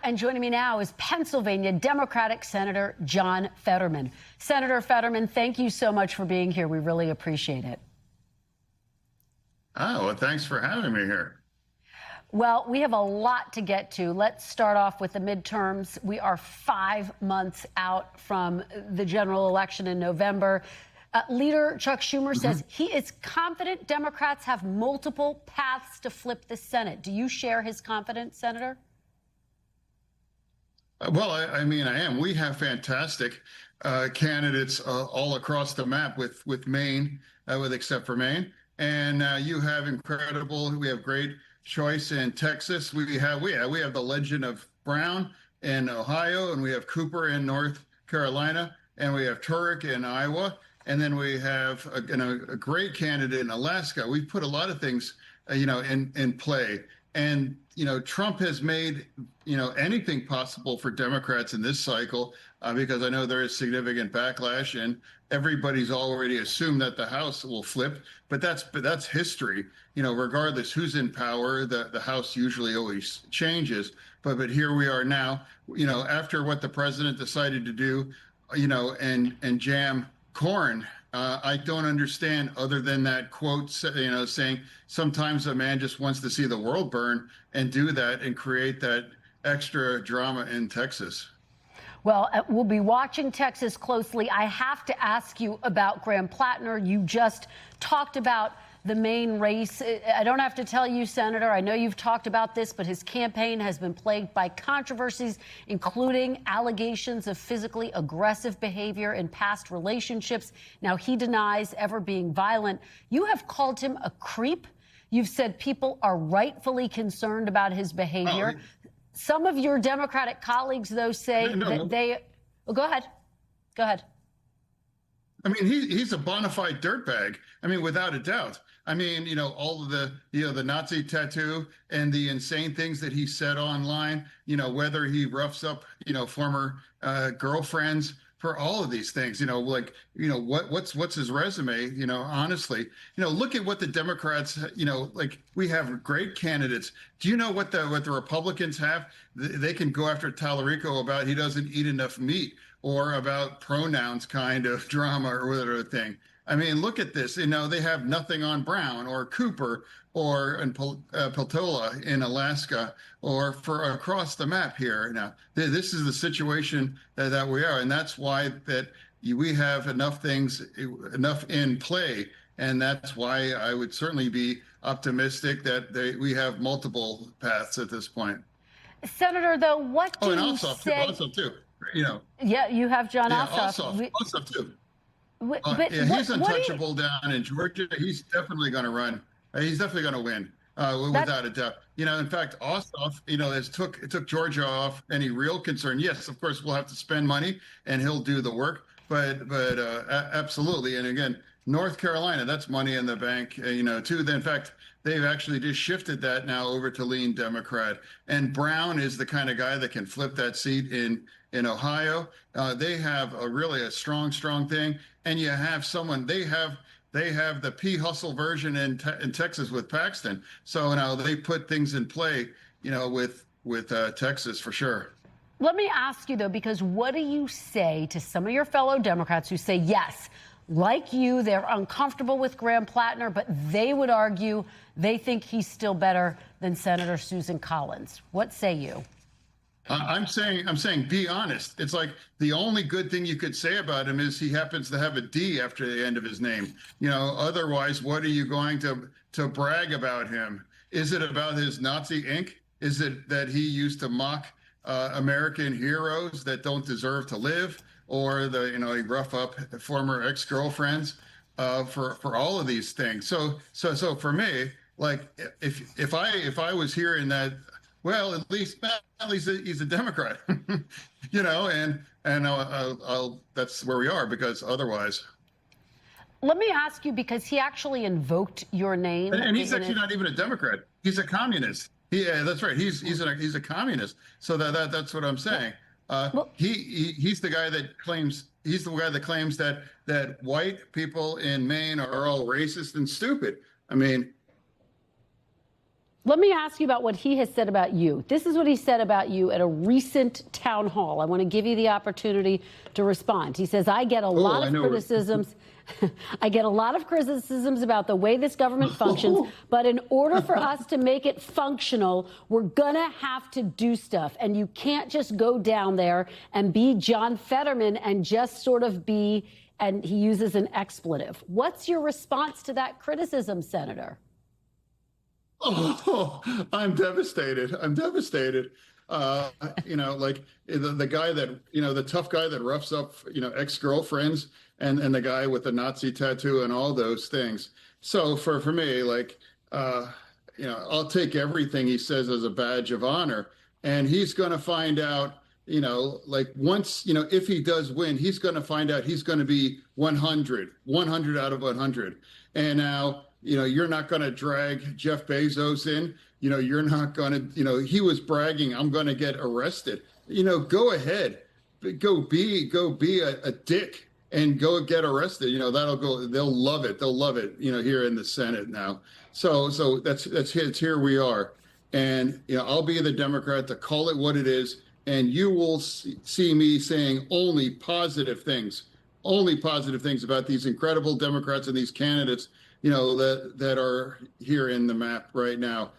And joining me now is Pennsylvania Democratic Senator John Fetterman. Senator Fetterman, thank you so much for being here. We really appreciate it. Oh, well, thanks for having me here. Well, we have a lot to get to. Let's start off with the midterms. We are 5 months out from the general election in November. Leader Chuck Schumer says he is confident Democrats have multiple paths to flip the Senate. Do you share his confidence, Senator? Well, I mean, I am. We have fantastic candidates all across the map with Maine, except for Maine. And you have we have great choice in Texas. We have the legend of Brown in Ohio, and we have Cooper in North Carolina, and we have Turek in Iowa. And then we have a great candidate in Alaska. We've put a lot of things, in play. And, Trump has made, anything possible for Democrats in this cycle because I know there is significant backlash and everybody's already assumed that the House will flip. But that's history. Regardless who's in power, the House usually always changes. But here we are now, after what the president decided to do, and jam corn. I don't understand other than that quote, saying sometimes a man just wants to see the world burn and do that and create that extra drama in Texas. Well, we'll be watching Texas closely. I have to ask you about Graham Platner. You just talked about the Maine race. I don't have to tell you, Senator, I know you've talked about this, but his campaign has been plagued by controversies, including allegations of physically aggressive behavior in past relationships. Now, he denies ever being violent. You have called him a creep. You've said people are rightfully concerned about his behavior. Some of your Democratic colleagues, though, say that they... Well, go ahead. Go ahead. I mean, he's a bona fide dirtbag. I mean, without a doubt. I mean, all of the, the Nazi tattoo and the insane things that he said online, whether he roughs up, former girlfriends for all of these things, what's his resume, honestly, look at what the Democrats, we have great candidates. Do you know what the Republicans have? They can go after Tallarico about he doesn't eat enough meat or about pronouns kind of drama or whatever thing. I mean, look at this. They have nothing on Brown or Cooper or Peltola in Alaska or for across the map here. Now, this is the situation that we are, and that's why that we have enough in play, and that's why I would certainly be optimistic that we have multiple paths at this point. Senator, though, what do you say? Also, too. Yeah, you have John Ossoff. Also, too. He's untouchable down in Georgia. He's definitely going to run. He's definitely going to win, without a doubt. In fact, Ossoff, it took Georgia off any real concern. Yes, of course, we'll have to spend money, and he'll do the work. But absolutely, and again, North Carolina, that's money in the bank. Too. In fact, they've actually just shifted that now over to lean Democrat. And Brown is the kind of guy that can flip that seat in Ohio. They have really a strong thing. And you have someone, they have the P. Hustle version in Texas with Paxton. So now they put things in play, with Texas for sure. Let me ask you, though, because what do you say to some of your fellow Democrats who say, yes, like you, they're uncomfortable with Graham Platner, but they would argue they think he's still better than Senator Susan Collins? What say you? I'm saying, be honest. It's like the only good thing you could say about him is he happens to have a D after the end of his name. Otherwise, what are you going to brag about him? Is it about his Nazi ink? Is it that he used to mock American heroes that don't deserve to live, or he rough up former ex-girlfriends for all of these things? So for me, like if I was hearing that. Well, at least he's a Democrat, and that's where we are, because otherwise. Let me ask you, because he actually invoked your name, and he's actually not even a Democrat. He's a communist. Yeah, that's right. He's a communist. So that's what I'm saying. He's the guy that claims that white people in Maine are all racist and stupid. I mean. Let me ask you about what he has said about you. This is what he said about you at a recent town hall. I want to give you the opportunity to respond. He says, I get a lot of criticisms. I get a lot of criticisms about the way this government functions, but in order for us to make it functional, we're gonna have to do stuff. And you can't just go down there and be John Fetterman and just sort of be, and he uses an expletive. What's your response to that criticism, Senator? Oh, I'm devastated. I'm devastated. Like the guy that, the tough guy that roughs up, ex-girlfriends and the guy with the Nazi tattoo and all those things. So for me, like, I'll take everything he says as a badge of honor. And he's going to find out, like once, if he does win, he's going to find out he's going to be 100 out of 100. And now, you're not going to drag Jeff Bezos in. You're not going to, he was bragging, I'm going to get arrested. Go ahead, go be a dick and go get arrested. They'll love it. They'll love it, here in the Senate now. So that's here we are. And, I'll be the Democrat to call it what it is. And you will see me saying only positive things about these incredible Democrats and these candidates that are here in the map right now.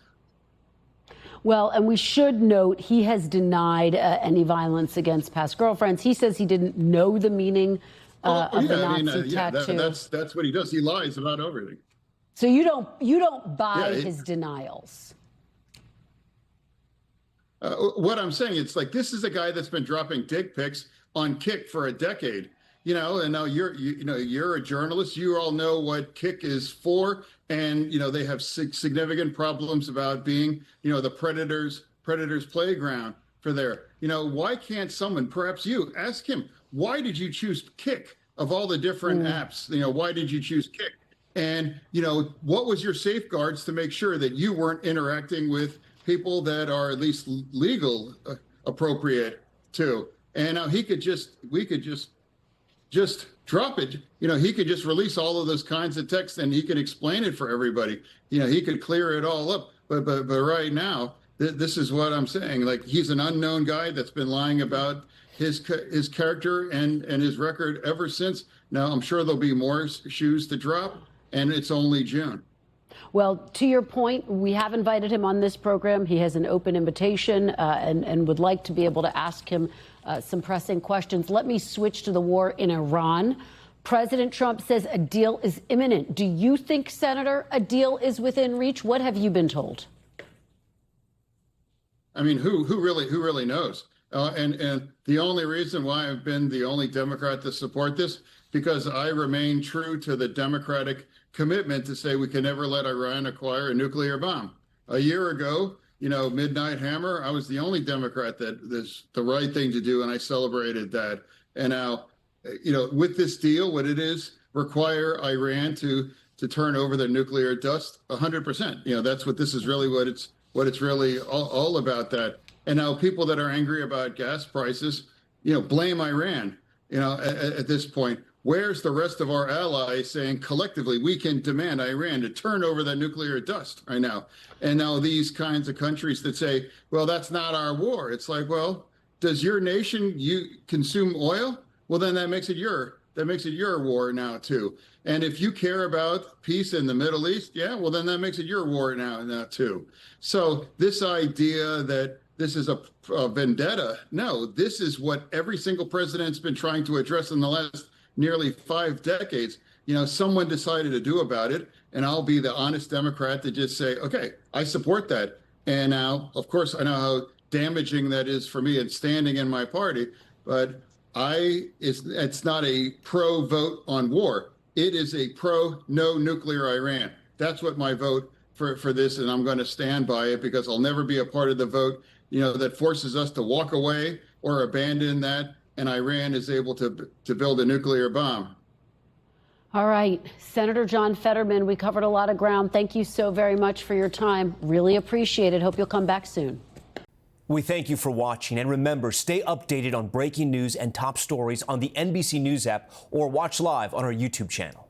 Well, and we should note he has denied any violence against past girlfriends. He says he didn't know the meaning of the Nazi tattoo. That's what he does. He lies about everything. So you don't buy his denials. What I'm saying, it's like this is a guy that's been dropping dick pics on Kick for a decade. And now you're a journalist. You all know what Kick is for, and they have significant problems about being, the predators playground for there. Why can't someone, perhaps you, ask him, why did you choose Kick of all the different apps? Why did you choose Kick? And what was your safeguards to make sure that you weren't interacting with people that are at least legal appropriate too? And now we could just drop it. He could just release all of those kinds of texts and he could explain it for everybody. He could clear it all up. But right now, this is what I'm saying. Like, he's an unknown guy that's been lying about his character and his record ever since. Now, I'm sure there'll be more shoes to drop, and it's only June. Well, to your point, we have invited him on this program. He has an open invitation and would like to be able to ask him some pressing questions. Let me switch to the war in Iran. President Trump says a deal is imminent. Do you think, Senator, a deal is within reach? What have you been told? I mean, who really knows? And the only reason why I've been the only Democrat to support this, because I remain true to the Democratic commitment to say we can never let Iran acquire a nuclear bomb. A year ago, Midnight Hammer, I was the only Democrat that is the right thing to do, and I celebrated that. And now, with this deal, what it is, require Iran to turn over their nuclear dust 100%. That's what this is really what it's really all about that. And now people that are angry about gas prices, blame Iran, at this point. Where's the rest of our allies saying collectively we can demand Iran to turn over that nuclear dust right now? And now these kinds of countries that say, well, that's not our war. It's like, well, does your nation consume oil? Well, then that makes it your war now too. And if you care about peace in the Middle East, well, then that makes it your war now too. So this idea that this is a vendetta, no, this is what every single president's been trying to address in the last nearly 5 decades. Someone decided to do about it, and I'll be the honest Democrat to just say, okay, I support that. And now, of course, I know how damaging that is for me and standing in my party, but it's not a pro vote on war. It is a pro no nuclear Iran. That's what my vote for this, and I'm going to stand by it, because I'll never be a part of the vote, that forces us to walk away or abandon that, and Iran is able to build a nuclear bomb. All right, Senator John Fetterman, we covered a lot of ground. Thank you so very much for your time. Really appreciate it. Hope you'll come back soon. We thank you for watching, and remember, stay updated on breaking news and top stories on the NBC News app or watch live on our YouTube channel.